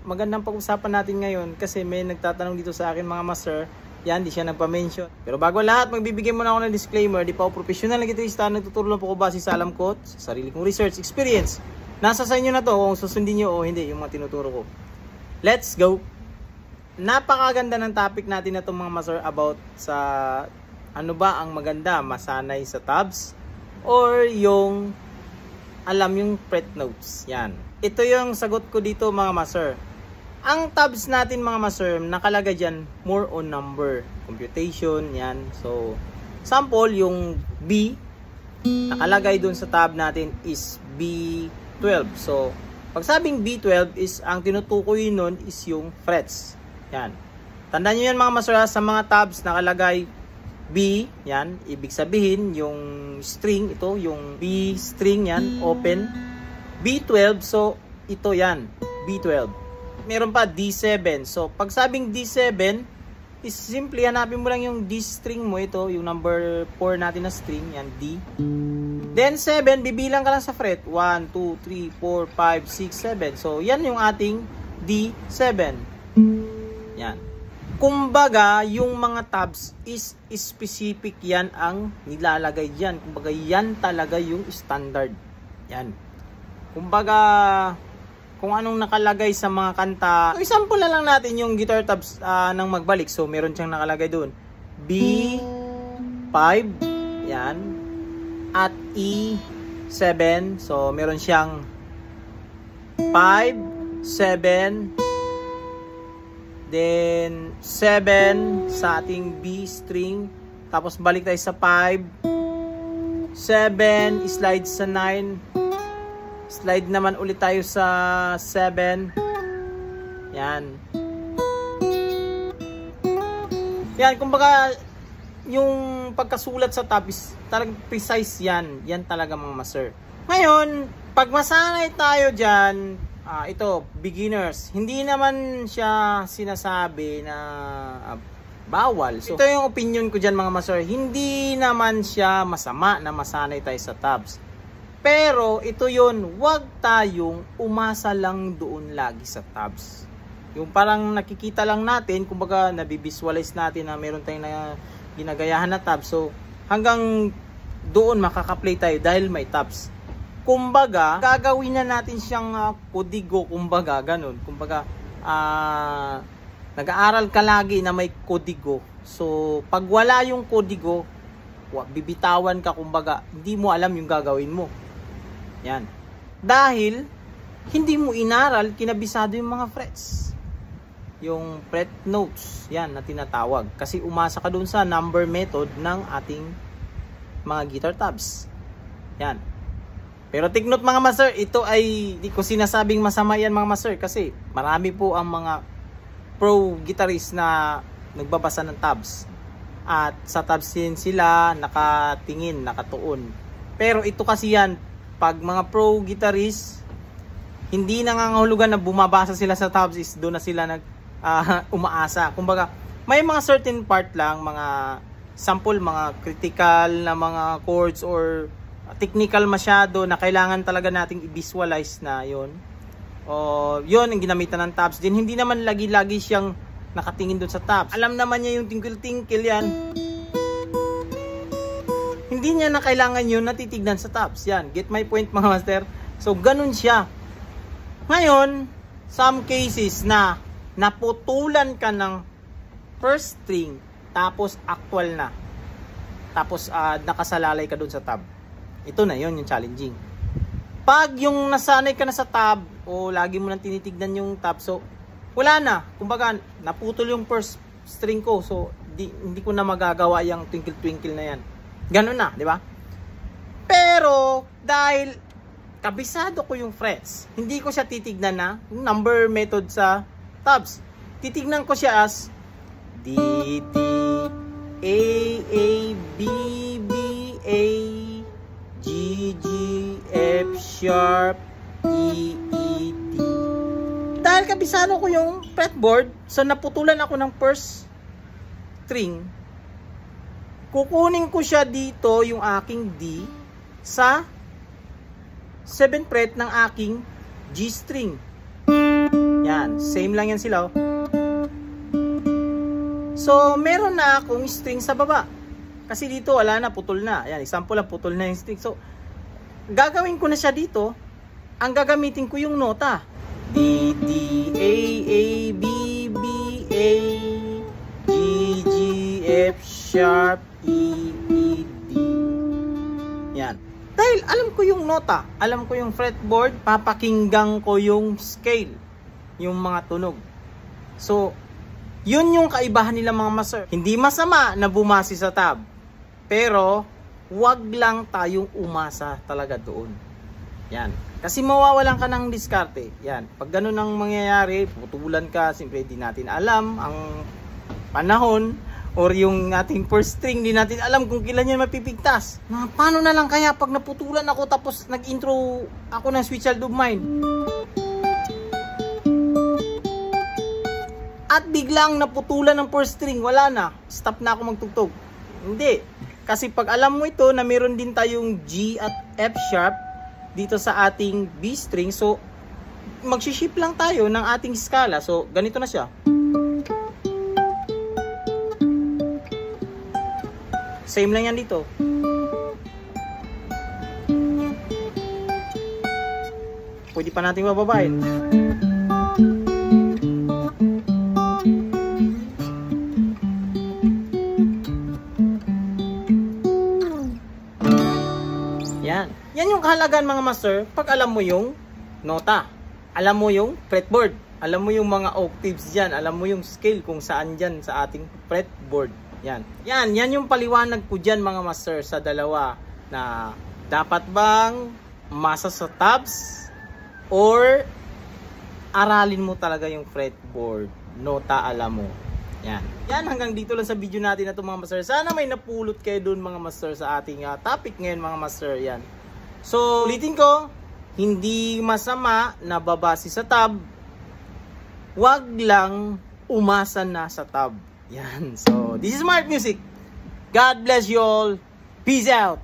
magandang pag-usapan natin ngayon kasi may nagtatanong dito sa akin mga master. Yan, di siya nagpa-mention. Pero bago lahat, magbibigay muna ako ng disclaimer. Di pa ako professional na gitarista, nagtuturo lang po ko base sa alam ko, sa sarili kong research, experience. Nasa sa inyo na to kung susundin nyo o hindi yung mga tinuturo ko. Let's go! Napakaganda ng topic natin na itong mga master about sa ano ba ang maganda, masanay sa tabs or yung alam yung fret notes. Yan. Ito yung sagot ko dito mga master. Ang tabs natin mga master, nakalagay dyan more on number, computation, yan. So, sample, yung B, nakalagay dun sa tab natin is B12. So, pag sabing B12 is, ang tinutukoy nun is yung frets. Yan. Tandaan nyo yan mga master, sa mga tabs nakalagay B, yan. Ibig sabihin, yung string, ito, yung B string, yan, open. B12, so, ito yan, B12. Meron pa D7. So, pag sabing D7, is simply hanapin mo lang yung D string mo. Ito, yung number 4 natin na string. Yan, D. Then, 7, bibilang ka lang sa fret. 1, 2, 3, 4, 5, 6, 7. So, yan yung ating D7. Yan. Kumbaga, yung mga tabs is specific yan ang nilalagay dyan. Kumbaga, yan talaga yung standard. Yan. Kumbaga, kung anong nakalagay sa mga kanta. So, example na lang natin yung guitar tabs ng magbalik. So, meron siyang nakalagay doon. B5. Yan. At E7. So, meron siyang 5, 7. Then, 7 sa ating B string. Tapos, balik tayo sa 5. 7. Slide sa 9. Slide naman ulit tayo sa 7. Yan. Yan, kumbaga yung pagkasulat sa tab is talagang precise yan. Yan talaga mga master. Ngayon, pag masanay tayo dyan, ito, beginners. Hindi naman siya sinasabi na bawal. So, ito yung opinion ko dyan mga master. Hindi naman siya masama na masanay tayo sa tabs. Pero ito yun, wag tayong umasa lang doon lagi sa tabs. Yung parang nakikita lang natin, kumbaga nabivisualize natin na meron tayong na ginagayahan na tabs. So hanggang doon makaka-play tayo dahil may tabs. Kumbaga, gagawin na natin siyang kodigo, kumbaga ganun. Kumbaga, nag-aaral ka lagi na may kodigo. So pag wala yung kodigo, bibitawan ka, kumbaga hindi mo alam yung gagawin mo. Yan. Dahil hindi mo inaral, kinabisado yung mga frets. Yung fret notes, yan na tinatawag. Kasi umasa ka dun sa number method ng ating mga guitar tabs. Yan. Pero take note mga master, ito ay di ko sinasabing masama yan mga master kasi marami po ang mga pro guitarist na nagbabasa ng tabs. At sa tabs din sila nakatingin, nakatuon. Pero ito kasi yan, pag mga pro guitarist, hindi nangangahulugan na bumabasa sila sa tabs is doon na sila umaasa. Kumbaga, may mga certain part lang, mga sample, mga critical na mga chords or technical masyado na kailangan talaga nating i-visualize na yon. O yon ang ginamitan ng tabs din. Hindi naman lagi-lagi siyang nakatingin doon sa tabs. Alam naman niya yung tinkle-tinkle yan. Hindi niya na kailangan yun natitignan sa tabs. Yan, get my point mga master. So, ganun siya. Ngayon, some cases na naputulan ka ng first string, tapos actual na. Tapos, nakasalalay ka dun sa tab. Ito na yun, yung challenging. Pag yung nasanay ka na sa tab, o lagi mo nang tinitignan yung tab, so, wala na. Kumbaga, naputol yung first string ko. So, hindi ko na magagawa yung twinkle-twinkle na yan. Ganun na, di ba? Pero, dahil kabisado ko yung frets, hindi ko siya titignan na yung number method sa tabs. Titignan ko siya as D, D, A, A, B, B, A, G, G, F sharp, E, E, D. Dahil kabisado ko yung fretboard, so naputulan ako ng first string, kukunin ko siya dito yung aking D sa 7th fret ng aking G string. Yan, same lang yan sila. So, meron na akong string sa baba. Kasi dito, wala na, putol na. Yan, example lang, putol na yung string. So, gagawin ko na siya dito. Ang gagamitin ko yung nota. D, D, A, A, B, B, A, G, G, F sharp, E, E, D. Yan. Dahil alam ko yung nota, alam ko yung fretboard, papakinggan ko yung scale, yung mga tunog. So, yun yung kaibahan nila mga master. Hindi masama na bumase sa tab, pero wag lang tayong umasa talaga doon. Yan. Kasi mawawalan ka ng diskarte. Yan. Pag ganun ang mangyayari, putulan ka, siyempre di natin alam ang panahon or yung ating first string, di natin alam kung kailan yan mapipigtas. Paano na lang kaya pag naputulan ako tapos nag-intro ako ng Sweet Child of Mine? At biglang naputulan ng first string, wala na. Stop na ako magtugtog. Hindi. Kasi pag alam mo ito na meron din tayong G at F sharp dito sa ating B string, so magsiship lang tayo ng ating skala. So ganito na siya. Same lang yan dito. Pwede pa natin bababain. Yan. Yan yung kahalagaan mga master pag alam mo yung nota. Alam mo yung fretboard. Alam mo yung mga octaves dyan. Alam mo yung scale kung saan dyan sa ating fretboard. Yan. Yan yung paliwanag ko dyan mga master sa dalawa na dapat bang masa sa tabs or aralin mo talaga yung fretboard. Nota alam mo. Yan. Yan, hanggang dito lang sa video natin na ito mga master. Sana may napulot kayo dun mga master sa ating topic ngayon mga master. Yan. So, ulitin ko, hindi masama na babase sa tab. Wag lang umasa na sa tab. Yan. So, this is Smart Music. God bless you all. Peace out.